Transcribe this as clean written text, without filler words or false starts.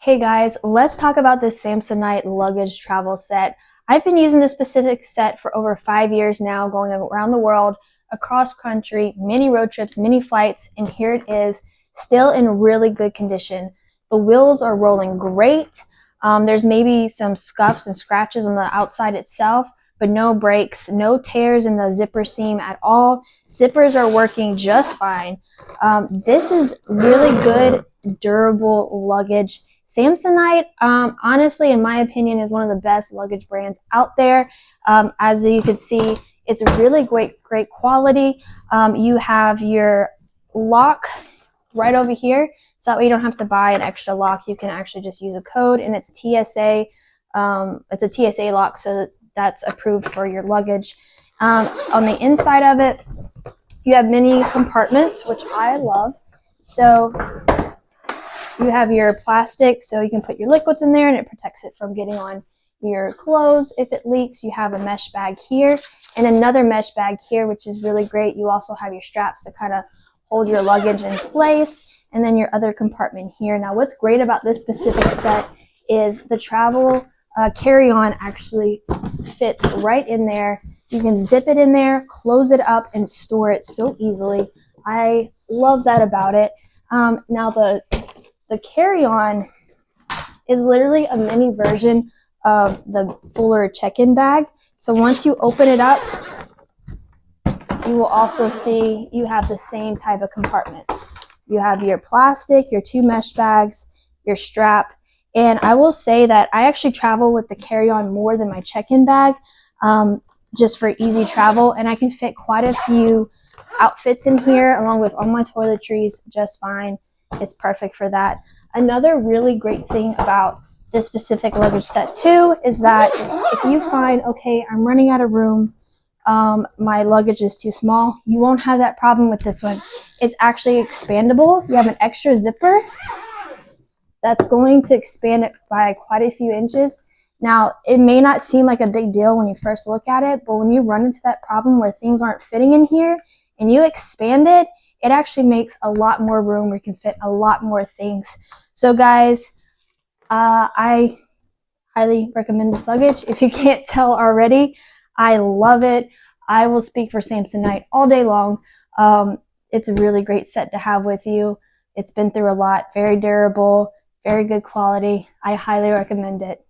Hey guys, let's talk about this Samsonite luggage travel set. I've been using this specific set for over 5 years now, going around the world, across country, many road trips, many flights, and here it is, still in really good condition. The wheels are rolling great. There's maybe some scuffs and scratches on the outside itself, but no breaks, no tears in the zipper seam at all. Zippers are working just fine. This is really good, durable luggage. Samsonite, honestly, in my opinion, is one of the best luggage brands out there. As you can see, it's really great quality. You have your lock right over here, so that way you don't have to buy an extra lock. You can actually just use a code, and it's TSA. It's a TSA lock, so that's approved for your luggage. On the inside of it, you have many compartments, which I love. So you have your plastic, so you can put your liquids in there and it protects it from getting on your clothes if it leaks. You have a mesh bag here and another mesh bag here, which is really great. You also have your straps to kind of hold your luggage in place, and then your other compartment here. Now, what's great about this specific set is the travel carry-on actually fits right in there. You can zip it in there, close it up, and store it so easily. I love that about it. Now, the carry-on is literally a mini version of the fuller check-in bag. So once you open it up, you will also see you have the same type of compartments. You have your plastic, your two mesh bags, your strap, and I will say that I actually travel with the carry-on more than my check-in bag, just for easy travel, and I can fit quite a few outfits in here along with all my toiletries just fine. It's perfect for that. Another really great thing about this specific luggage set too is that if you find, okay, I'm running out of room, my luggage is too small, you won't have that problem with this one. It's actually expandable. You have an extra zipper that's going to expand it by quite a few inches. Now, it may not seem like a big deal when you first look at it, but when you run into that problem where things aren't fitting in here and you expand it, it actually makes a lot more room where you can fit a lot more things. So guys, I highly recommend this luggage. If you can't tell already, I love it. I will speak for Samsonite all day long. It's a really great set to have with you. It's been through a lot, very durable, very good quality. I highly recommend it.